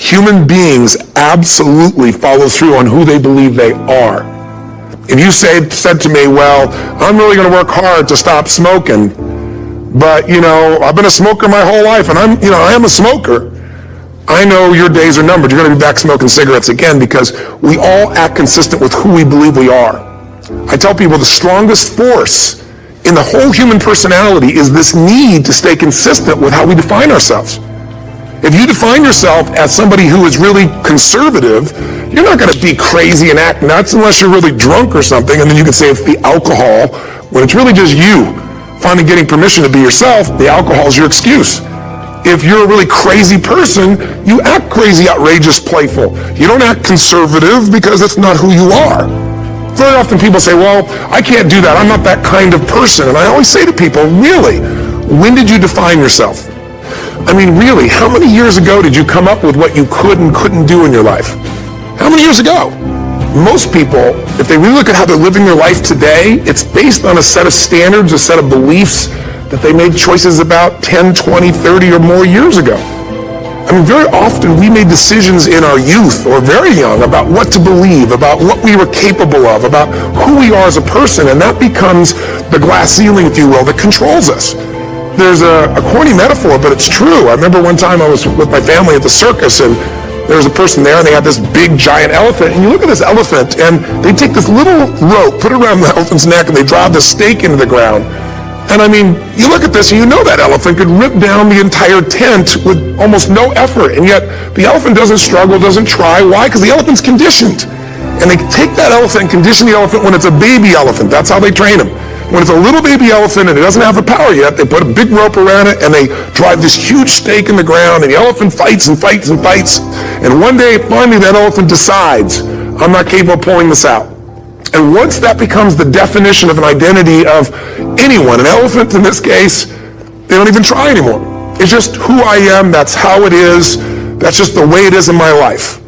Human beings absolutely follow through on who they believe they are. If you said to me, well, I'm really going to work hard to stop smoking, but, I've been a smoker my whole life, and I am a smoker. I know your days are numbered. You're going to be back smoking cigarettes again, because we all act consistent with who we believe we are. I tell people the strongest force in the whole human personality is this need to stay consistent with how we define ourselves. If you define yourself as somebody who is really conservative, you're not going to be crazy and act nuts unless you're really drunk or something, and then you can say it's the alcohol, when it's really just you finally getting permission to be yourself. The alcohol is your excuse. If you're a really crazy person, you act crazy, outrageous, playful. You don't act conservative because that's not who you are. Very often people say, well, I can't do that. I'm not that kind of person. And I always say to people, really, when did you define yourself? I mean, really, how many years ago did you come up with what you could and couldn't do in your life? How many years ago? Most people, if they really look at how they're living their life today, it's based on a set of standards, a set of beliefs that they made choices about 10, 20, 30 or more years ago. I mean, very often we made decisions in our youth or very young about what to believe, about what we were capable of, about who we are as a person, and that becomes the glass ceiling, if you will, that controls us. There's a corny metaphor, but it's true. I remember one time I was with my family at the circus, and there was a person there, and they had this big, giant elephant. And you look at this elephant, and they take this little rope, put it around the elephant's neck, and they drive the stake into the ground. And I mean, you look at this, and you know that elephant could rip down the entire tent with almost no effort. And yet, the elephant doesn't struggle, doesn't try. Why? Because the elephant's conditioned. And they take that elephant and condition the elephant when it's a baby elephant. That's how they train him. When it's a little baby elephant and it doesn't have the power yet, they put a big rope around it and they drive this huge stake in the ground, and the elephant fights and fights and fights. And one day, finally, that elephant decides, I'm not capable of pulling this out. And once that becomes the definition of an identity of anyone, an elephant in this case, they don't even try anymore. It's just who I am, that's how it is, that's just the way it is in my life.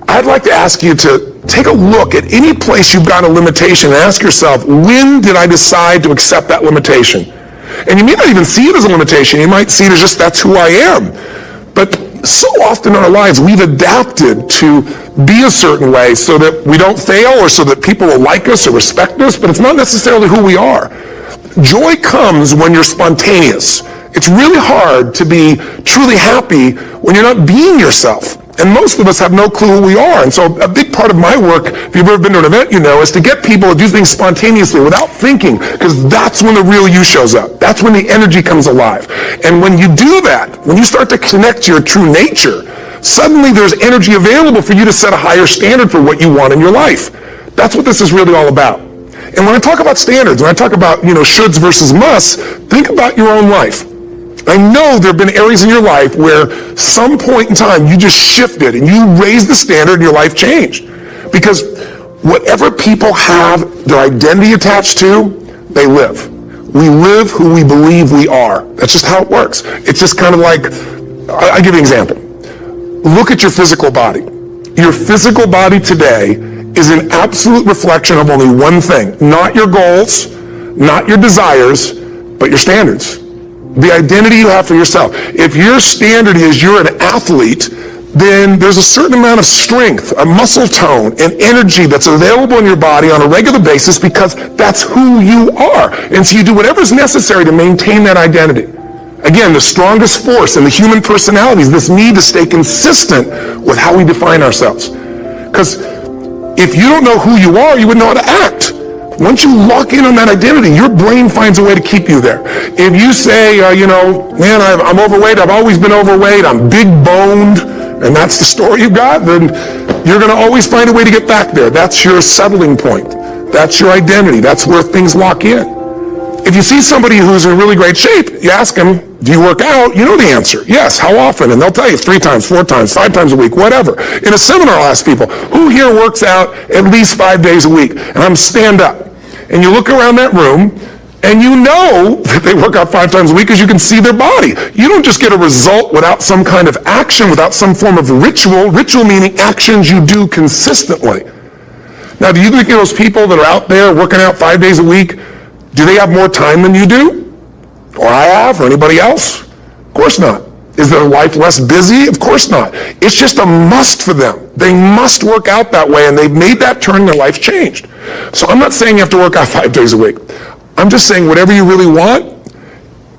I'd like to ask you to take a look at any place you've got a limitation and ask yourself, when did I decide to accept that limitation? And you may not even see it as a limitation. You might see it as just that's who I am. But so often in our lives, we've adapted to be a certain way so that we don't fail or so that people will like us or respect us, but it's not necessarily who we are. Joy comes when you're spontaneous. It's really hard to be truly happy when you're not being yourself. And most of us have no clue who we are. And so a big part of my work, if you've ever been to an event, you know, is to get people to do things spontaneously without thinking, because that's when the real you shows up. That's when the energy comes alive. And when you do that, when you start to connect to your true nature, suddenly there's energy available for you to set a higher standard for what you want in your life. That's what this is really all about. And when I talk about standards, when I talk about, shoulds versus musts, think about your own life. I know there have been areas in your life where some point in time you just shifted and you raised the standard and your life changed. Because whatever people have their identity attached to, they live. We live who we believe we are. That's just how it works. It's just kind of like, I'll give you an example. Look at your physical body. Your physical body today is an absolute reflection of only one thing. Not your goals, not your desires, but your standards. The identity you have for yourself. If your standard is you're an athlete, then there's a certain amount of strength, a muscle tone, and energy that's available in your body on a regular basis because that's who you are. And so you do whatever's necessary to maintain that identity. Again, the strongest force in the human personality is this need to stay consistent with how we define ourselves. Because if you don't know who you are, you wouldn't know how to act. Once you lock in on that identity, your brain finds a way to keep you there. If you say, man, I'm overweight, I've always been overweight, I'm big boned, and that's the story you got, then you're going to always find a way to get back there. That's your settling point. That's your identity. That's where things lock in. If you see somebody who's in really great shape, you ask them, do you work out? You know the answer. Yes. How often? And they'll tell you 3 times, 4 times, 5 times a week, whatever. In a seminar, I'll ask people, who here works out at least 5 days a week? And I'm stand up. And you look around that room, and you know that they work out 5 times a week because you can see their body. You don't just get a result without some kind of action, without some form of ritual. Ritual meaning actions you do consistently. Now, do you think those people that are out there working out 5 days a week, do they have more time than you do? Or I have, or anybody else? Of course not. Is their life less busy? Of course not. It's just a must for them. They must work out that way, and they've made that turn, their life's changed. So I'm not saying you have to work out 5 days a week. I'm just saying whatever you really want,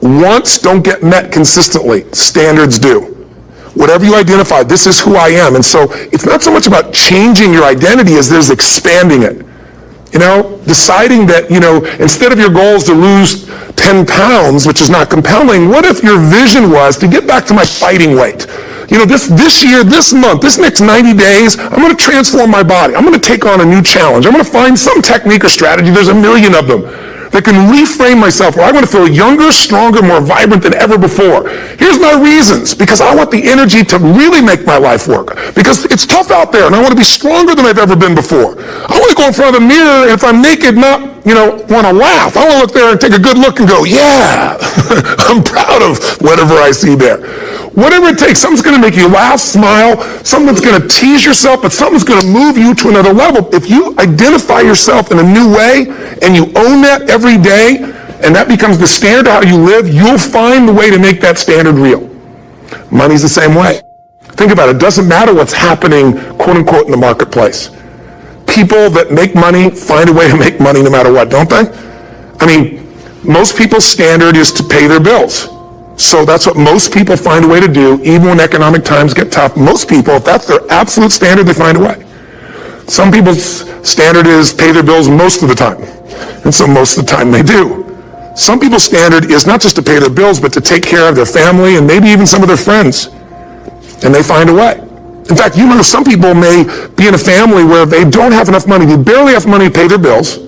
wants don't get met consistently. Standards do. Whatever you identify, this is who I am. And so it's not so much about changing your identity as there's expanding it. Deciding that, instead of your goals to lose 10 pounds, which is not compelling, what if your vision was to get back to my fighting weight? This year, this month, this next 90 days, I'm going to transform my body. I'm going to take on a new challenge. I'm going to find some technique or strategy, there's a million of them, that can reframe myself where I want to feel younger, stronger, more vibrant than ever before. Here's my reasons. Because I want the energy to really make my life work. Because it's tough out there, and I want to be stronger than I've ever been before. I want to go in front of the mirror, and if I'm naked, not, want to laugh. I want to look there and take a good look and go, yeah, I'm proud of whatever I see there. Whatever it takes, something's going to make you laugh, smile, something's going to tease yourself, but something's going to move you to another level. If you identify yourself in a new way and you own that every day, and that becomes the standard of how you live, you'll find the way to make that standard real. Money's the same way. Think about it. It doesn't matter what's happening, quote unquote, in the marketplace. People that make money find a way to make money no matter what, don't they? Most people's standard is to pay their bills. So that's what most people find a way to do, even when economic times get tough. Most people, if that's their absolute standard, they find a way. Some people's standard is pay their bills most of the time. And so most of the time they do. Some people's standard is not just to pay their bills, but to take care of their family and maybe even some of their friends. And they find a way. In fact, some people may be in a family where they don't have enough money. They barely have money to pay their bills.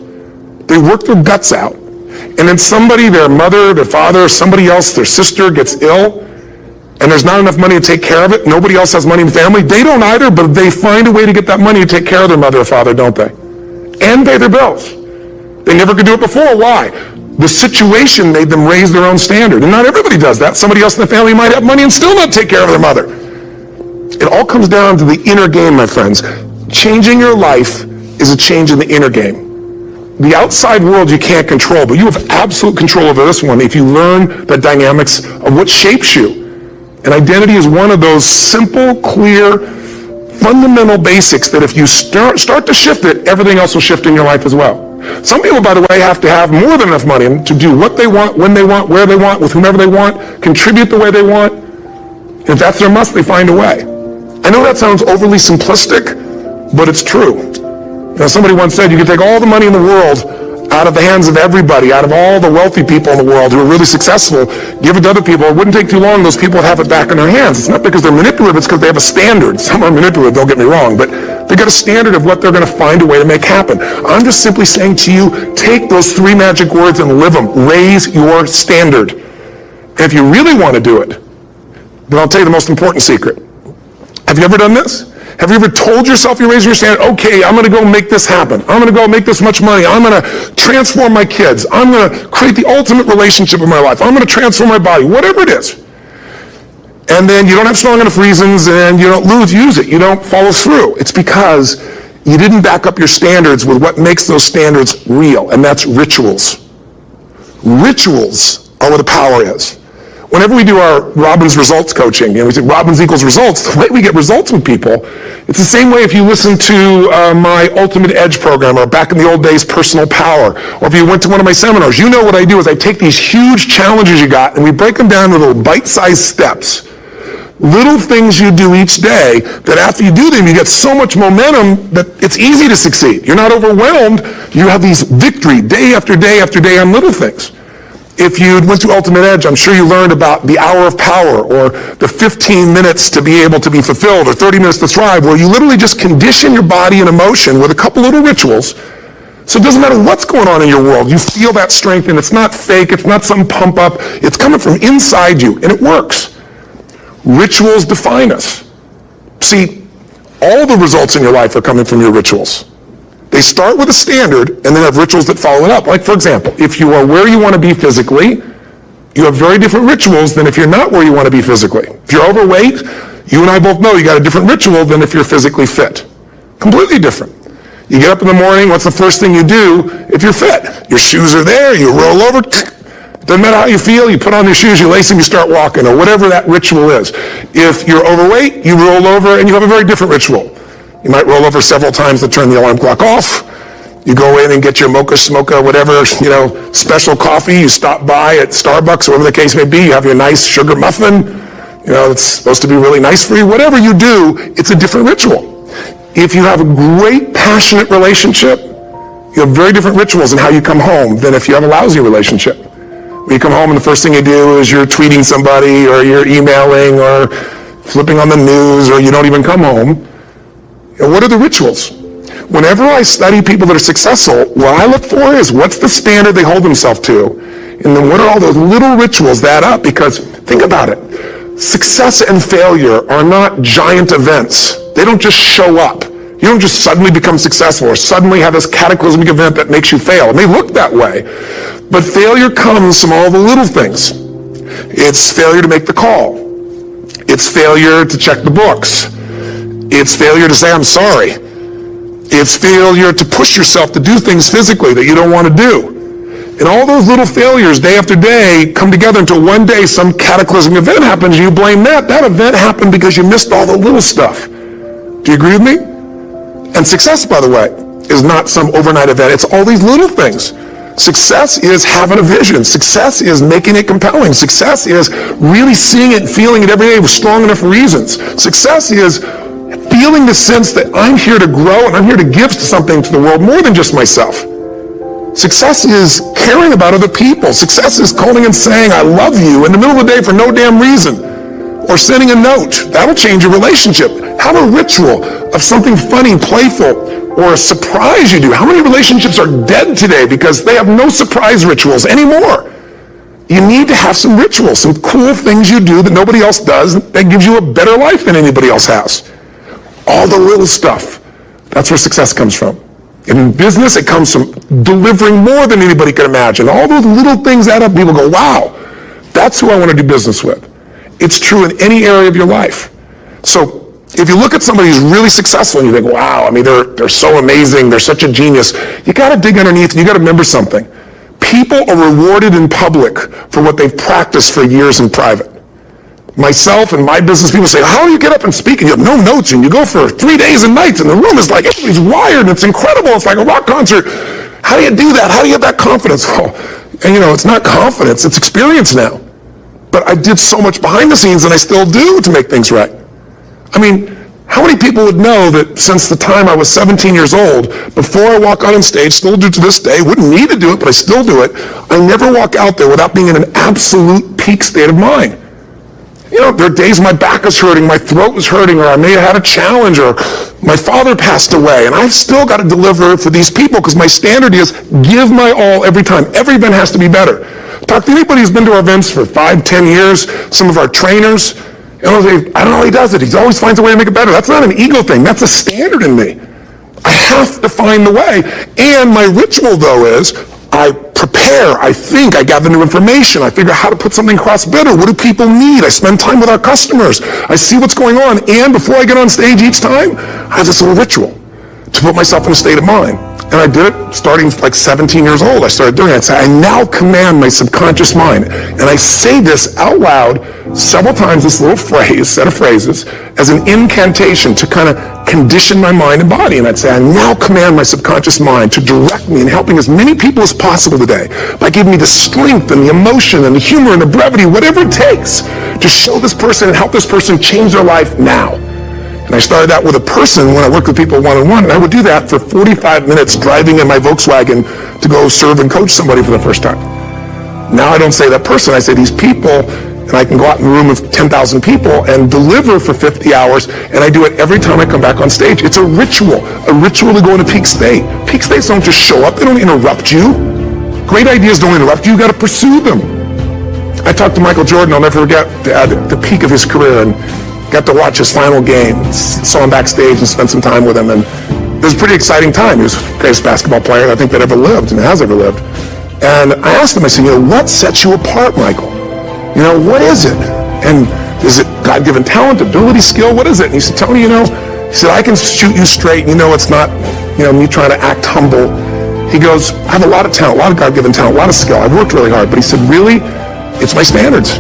They work their guts out. And then somebody, their mother, their father, somebody else, their sister gets ill, and there's not enough money to take care of it. Nobody else has money in the family. They don't either, but they find a way to get that money to take care of their mother or father, don't they? And pay their bills. They never could do it before. Why? The situation made them raise their own standard. And not everybody does that. Somebody else in the family might have money and still not take care of their mother. It all comes down to the inner game, my friends. Changing your life is a change in the inner game. The outside world you can't control, but you have absolute control over this one if you learn the dynamics of what shapes you. And identity is one of those simple, clear, fundamental basics that if you start to shift it, everything else will shift in your life as well. Some people, by the way, have to have more than enough money to do what they want, when they want, where they want, with whomever they want, contribute the way they want. If that's their must, they find a way. I know that sounds overly simplistic, but it's true. Somebody once said you can take all the money in the world out of the hands of everybody, out of all the wealthy people in the world who are really successful, give it to other people. It wouldn't take too long, those people would have it back in their hands. It's not because they're manipulative, it's because they have a standard. Some are manipulative, don't get me wrong, but they got a standard of what they're going to find a way to make happen. I'm just simply saying to you, take those 3 magic words and live them. Raise your standard. And if you really want to do it, then I'll tell you the most important secret. Have you ever done this? Have you ever told yourself you're raising your standard? Okay, I'm going to go make this happen. I'm going to go make this much money. I'm going to transform my kids. I'm going to create the ultimate relationship in my life. I'm going to transform my body, whatever it is. And then you don't have strong enough reasons and you don't use it. You don't follow through. It's because you didn't back up your standards with what makes those standards real, and that's rituals. Rituals are where the power is. Whenever we do our Robbins results coaching, we say Robbins equals results, the way we get results with people, it's the same way if you listen to my Ultimate Edge program, or back in the old days, Personal Power, or if you went to one of my seminars. You know what I do is I take these huge challenges you got and we break them down into little bite-sized steps. Little things you do each day that after you do them, you get so much momentum that it's easy to succeed. You're not overwhelmed. You have these victory day after day after day on little things. If you went to Ultimate Edge, I'm sure you learned about the hour of power, or the 15 minutes to be able to be fulfilled, or 30 minutes to thrive, where you literally just condition your body and emotion with a couple little rituals. So it doesn't matter what's going on in your world. You feel that strength, and it's not fake. It's not some pump up. It's coming from inside you, and it works. Rituals define us. See, all the results in your life are coming from your rituals. They start with a standard and then have rituals that follow it up. Like, for example, if you are where you want to be physically, you have very different rituals than if you're not where you want to be physically. If you're overweight, you and I both know you got a different ritual than if you're physically fit. Completely different. You get up in the morning, what's the first thing you do if you're fit? Your shoes are there, you roll over, Doesn't matter how you feel, you put on your shoes, you lace them, you start walking, or whatever that ritual is. If you're overweight, you roll over and you have a very different ritual. You might roll over several times to turn the alarm clock off. You go in and get your mocha, smocha, whatever, special coffee. You stop by at Starbucks, or whatever the case may be. You have your nice sugar muffin. It's supposed to be really nice for you. Whatever you do, it's a different ritual. If you have a great, passionate relationship, you have very different rituals in how you come home than if you have a lousy relationship. When you come home and the first thing you do is you're tweeting somebody, or you're emailing, or flipping on the news, or you don't even come home. What are the rituals? Whenever I study people that are successful, what I look for is what's the standard they hold themselves to, and then what are all those little rituals that add up? Because think about it. Success and failure are not giant events. They don't just show up. You don't just suddenly become successful or suddenly have this cataclysmic event that makes you fail. It may look that way, but failure comes from all the little things. It's failure to make the call. It's failure to check the books. It's failure to say, I'm sorry. It's failure to push yourself to do things physically that you don't want to do. And all those little failures, day after day, come together until one day some cataclysmic event happens and you blame that. That event happened because you missed all the little stuff. Do you agree with me? And success, by the way, is not some overnight event. It's all these little things. Success is having a vision. Success is making it compelling. Success is really seeing it and feeling it every day with strong enough reasons. Success is feeling the sense that I'm here to grow and I'm here to give something to the world more than just myself. Success is caring about other people. Success is calling and saying, I love you in the middle of the day for no damn reason. Or sending a note. That'll change your relationship. Have a ritual of something funny, playful, or a surprise you do. How many relationships are dead today because they have no surprise rituals anymore? You need to have some rituals, some cool things you do that nobody else does that gives you a better life than anybody else has. All the little stuff. That's where success comes from. In business, it comes from delivering more than anybody can imagine. All those little things add up. People go, wow, that's who I want to do business with. It's true in any area of your life. So if you look at somebody who's really successful and you think, wow, I mean, they're so amazing, they're such a genius, you got to dig underneath and you got to remember something. People are rewarded in public for what they've practiced for years in private. Myself and my business people say, how do you get up and speak and you have no notes and you go for 3 days and nights and the room is like, everybody's wired and it's incredible. It's like a rock concert. How do you do that? How do you have that confidence? Oh, and it's not confidence, it's experience now. But I did so much behind the scenes and I still do to make things right. I mean, how many people would know that since the time I was 17 years old, before I walk out on stage, still do to this day, wouldn't need to do it, but I still do it, I never walk out there without being in an absolute peak state of mind. There are days my back is hurting, my throat is hurting, or I may have had a challenge, or my father passed away, and I've still got to deliver for these people because my standard is give my all every time. Every event has to be better. Talk to anybody who's been to our events for 5, 10 years, some of our trainers, and I'll say, I don't know how he does it. He always finds a way to make it better. That's not an ego thing. That's a standard in me. I have to find the way. And my ritual, though, is I prepare, I think, I gather new information, I figure out how to put something across better. What do people need? I spend time with our customers. I see what's going on. And before I get on stage each time, I have this little ritual to put myself in a state of mind. And I did it starting like 17 years old. I started doing it. I now command my subconscious mind. And I say this out loud several times, this little phrase, set of phrases, as an incantation to kind of condition my mind and body. And I'd say, I now command my subconscious mind to direct me in helping as many people as possible today by giving me the strength and the emotion and the humor and the brevity, whatever it takes to show this person and help this person change their life now. And I started out with a person when I worked with people one-on-one, and I would do that for 45 minutes driving in my Volkswagen to go serve and coach somebody for the first time. Now I don't say that person, I say these people, and I can go out in a room of 10,000 people and deliver for 50 hours, and I do it every time I come back on stage. It's a ritual to go into peak state. Peak states don't just show up, they don't interrupt you. Great ideas don't interrupt you, you got to pursue them. I talked to Michael Jordan, I'll never forget, at the peak of his career, and got to watch his final game, saw him backstage and spent some time with him, and it was a pretty exciting time. He was the greatest basketball player I think that ever lived and has ever lived. And I asked him, I said, what sets you apart, Michael? What is it? And is it God-given talent, ability, skill? What is it? And he said, Tony, he said, I can shoot you straight. It's not, me trying to act humble. He goes, I have a lot of talent, a lot of God-given talent, a lot of skill. I've worked really hard. But he said, really? It's my standards.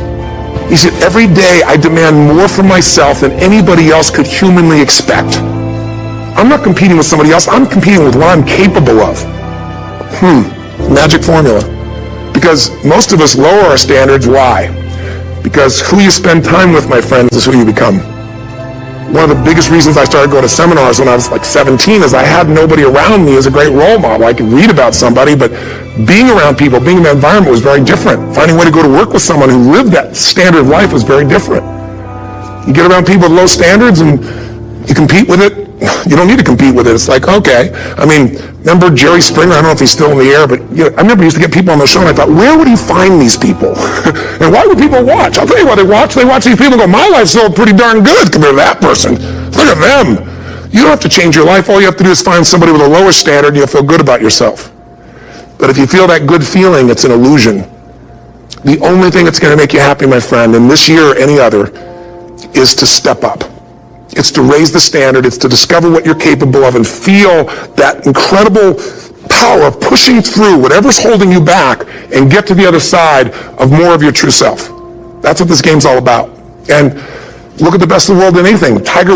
He said, every day I demand more from myself than anybody else could humanly expect. I'm not competing with somebody else. I'm competing with what I'm capable of. Magic formula. Because most of us lower our standards. Why? Because who you spend time with, my friends, is who you become. One of the biggest reasons I started going to seminars when I was like 17 is I had nobody around me as a great role model. I could read about somebody, but being around people, being in that environment was very different. Finding a way to go to work with someone who lived that standard of life was very different. You get around people with low standards and you compete with it. You don't need to compete with it. It's like, okay. I mean, remember Jerry Springer? I don't know if he's still in the air, but I remember he used to get people on the show, and I thought, where would he find these people? And why would people watch? I'll tell you why they watch. They watch these people and go, my life's still pretty darn good compared to that person. Look at them. You don't have to change your life. All you have to do is find somebody with a lower standard, and you'll feel good about yourself. But if you feel that good feeling, it's an illusion. The only thing that's going to make you happy, my friend, in this year or any other, is to step up. It's to raise the standard. It's to discover what you're capable of and feel that incredible power of pushing through whatever's holding you back and get to the other side of more of your true self. That's what this game's all about. And look at the best of the world in anything. Tiger...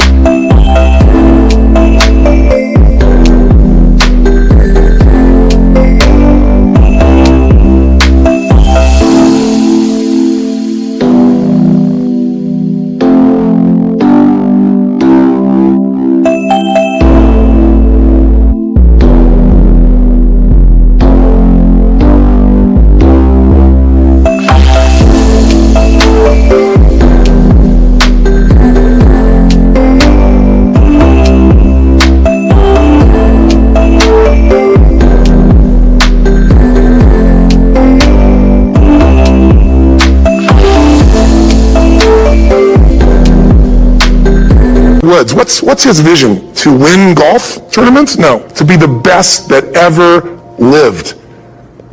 What's his vision? To win golf tournaments? No, to be the best that ever lived.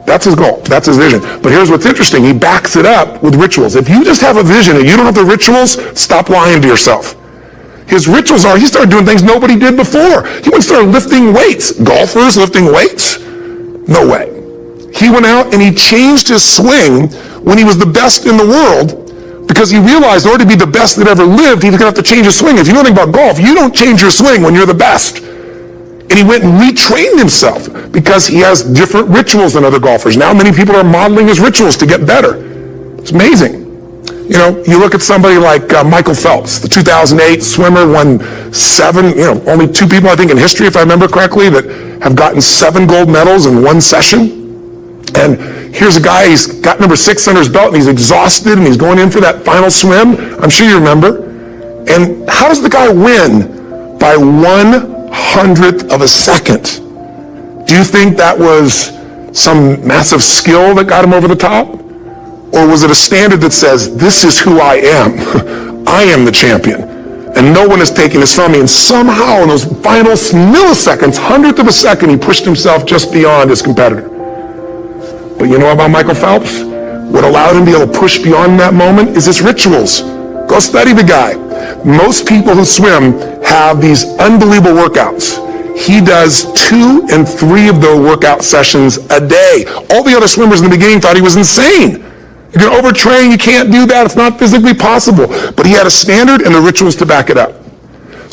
That's his goal. That's his vision. But here's what's interesting. He backs it up with rituals. If you just have a vision and you don't have the rituals, stop lying to yourself. His rituals are, he started doing things nobody did before. He went and started lifting weights. Golfers lifting weights? No way. He went out and he changed his swing when he was the best in the world, because he realized in order to be the best that ever lived, he was going to have to change his swing. If you know anything about golf, you don't change your swing when you're the best. And he went and retrained himself because he has different rituals than other golfers. Now many people are modeling his rituals to get better. It's amazing. You know, you look at somebody like Michael Phelps, the 2008 swimmer, won 7, only 2 people, I think, in history, if I remember correctly, that have gotten 7 gold medals in one session. And here's a guy, he's got number 6 under his belt, and he's exhausted, and he's going in for that final swim. I'm sure you remember. And how does the guy win? By 1/100th of a second. Do you think that was some massive skill that got him over the top? Or was it a standard that says, this is who I am. I am the champion. And no one is taking this from me. And somehow in those final milliseconds, 100th of a second, he pushed himself just beyond his competitor. But you know about Michael Phelps? What allowed him to be able to push beyond that moment is his rituals. Go study the guy. Most people who swim have these unbelievable workouts. He does 2 and 3 of those workout sessions a day. All the other swimmers in the beginning thought he was insane. You're going to overtrain, you can't do that, it's not physically possible. But he had a standard and the rituals to back it up.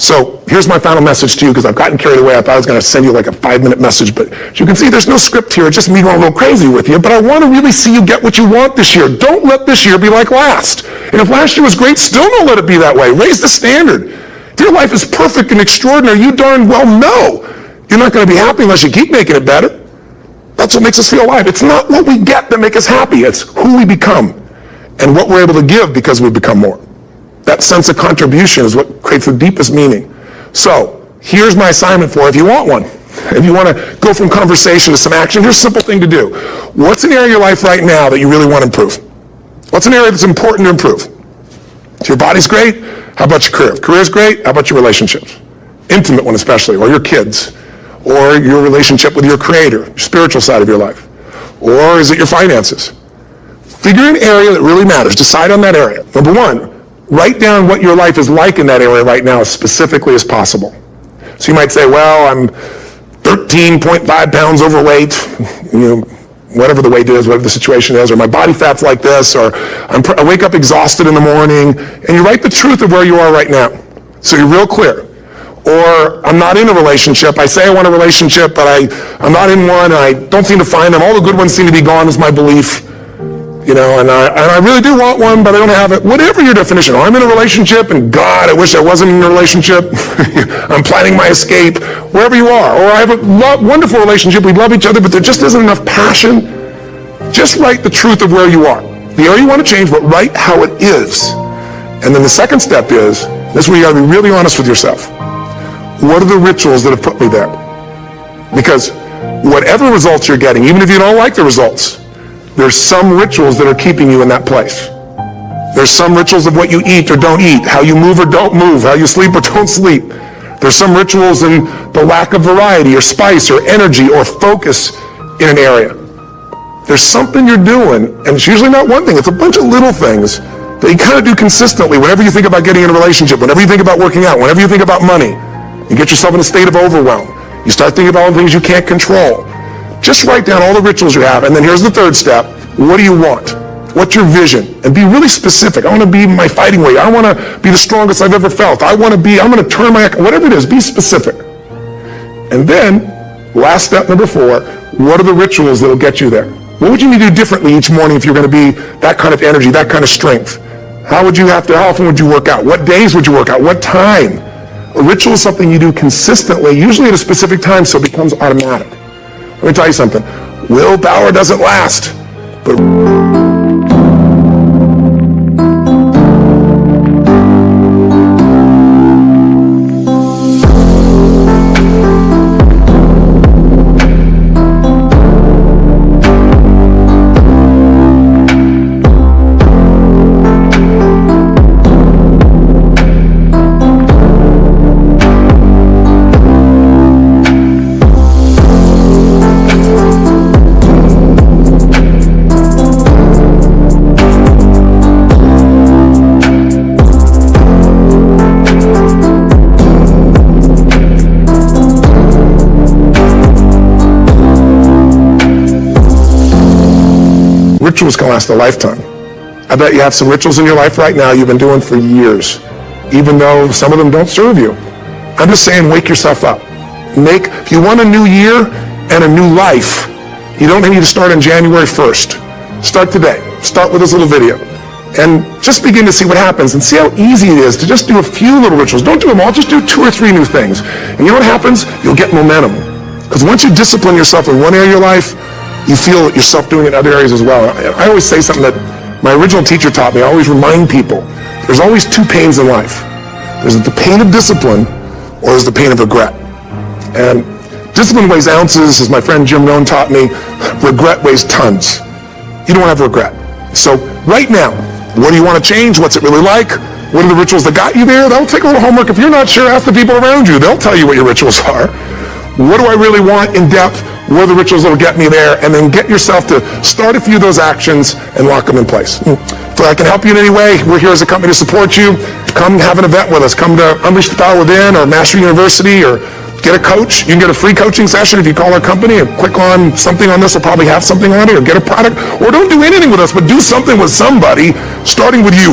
So here's my final message to you, because I've gotten carried away. I thought I was going to send you like a 5-minute message, but as you can see, there's no script here. It's just me going a little crazy with you. But I want to really see you get what you want this year. Don't let this year be like last. And if last year was great, still don't let it be that way. Raise the standard. If your life is perfect and extraordinary, you darn well know you're not going to be happy unless you keep making it better. That's what makes us feel alive. It's not what we get that makes us happy. It's who we become and what we're able to give because we become more. That sense of contribution is what creates the deepest meaning. So here's my assignment for you if you want one. If you want to go from conversation to some action, here's a simple thing to do. What's an area of your life right now that you really want to improve? What's an area that's important to improve? If your body's great, how about your career? If career's great, how about your relationships? Intimate one especially, or your kids, or your relationship with your creator, your spiritual side of your life. Or is it your finances? Figure an area that really matters. Decide on that area. Number 1, write down what your life is like in that area right now as specifically as possible. So you might say, well, I'm 13.5 pounds overweight, whatever the weight is, whatever the situation is, or my body fat's like this, or I wake up exhausted in the morning, and you write the truth of where you are right now. So you're real clear. Or I'm not in a relationship. I say I want a relationship, but I'm not in one, and I don't seem to find them. All the good ones seem to be gone is my belief. And I really do want one, but I don't have it. Whatever your definition. Or I'm in a relationship, and God, I wish I wasn't in a relationship. I'm planning my escape. Wherever you are. Or I have a wonderful relationship. We love each other, but there just isn't enough passion. Just write the truth of where you are. The area you want to change, but write how it is. And then the second step is, this is where you got to be really honest with yourself. What are the rituals that have put me there? Because whatever results you're getting, even if you don't like the results, there's some rituals that are keeping you in that place. There's some rituals of what you eat or don't eat, how you move or don't move, how you sleep or don't sleep. There's some rituals in the lack of variety or spice or energy or focus in an area. There's something you're doing, and it's usually not one thing, it's a bunch of little things that you kind of do consistently whenever you think about getting in a relationship, whenever you think about working out, whenever you think about money. You get yourself in a state of overwhelm. You start thinking about all the things you can't control. Just write down all the rituals you have, and then here's the third step. What do you want? What's your vision? And be really specific. I want to be my fighting weight. I want to be the strongest I've ever felt. I'm going to turn my, whatever it is, be specific. And then, last step number 4, what are the rituals that will get you there? What would you need to do differently each morning if you're going to be that kind of energy, that kind of strength? How often would you work out? What days would you work out? What time? A ritual is something you do consistently, usually at a specific time, so it becomes automatic. Let me tell you something. Willpower doesn't last, but rituals can last a lifetime. I bet you have some rituals in your life right now you've been doing for years, even though some of them don't serve you. I'm just saying, wake yourself up. If you want a new year and a new life, you don't need to start on January 1st. Start today. Start with this little video. And just begin to see what happens and see how easy it is to just do a few little rituals. Don't do them all, just do 2 or 3 new things. And you know what happens? You'll get momentum. Because once you discipline yourself in one area of your life, you feel yourself doing it in other areas as well. I always say something that my original teacher taught me. I always remind people, there's always 2 pains in life. There's the pain of discipline, or there's the pain of regret. And discipline weighs ounces, as my friend Jim Rohn taught me. Regret weighs tons. You don't have regret. So right now, what do you want to change? What's it really like? What are the rituals that got you there? That'll take a little homework. If you're not sure, ask the people around you. They'll tell you what your rituals are. What do I really want in depth? What are the rituals that will get me there? And then get yourself to start a few of those actions and lock them in place. If I can help you in any way, we're here as a company to support you. Come have an event with us. Come to Unleash the Power Within or Mastery University, or get a coach. You can get a free coaching session if you call our company and click on something on this. Will probably have something on it, or get a product. Or don't do anything with us, but do something with somebody, starting with you.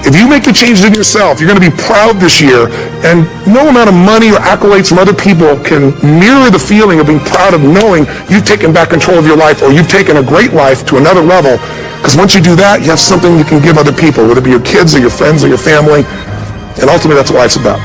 If you make the changes in yourself, you're going to be proud this year, and no amount of money or accolades from other people can mirror the feeling of being proud of knowing you've taken back control of your life, or you've taken a great life to another level. Because once you do that, you have something you can give other people, whether it be your kids or your friends or your family, and ultimately that's what life's about.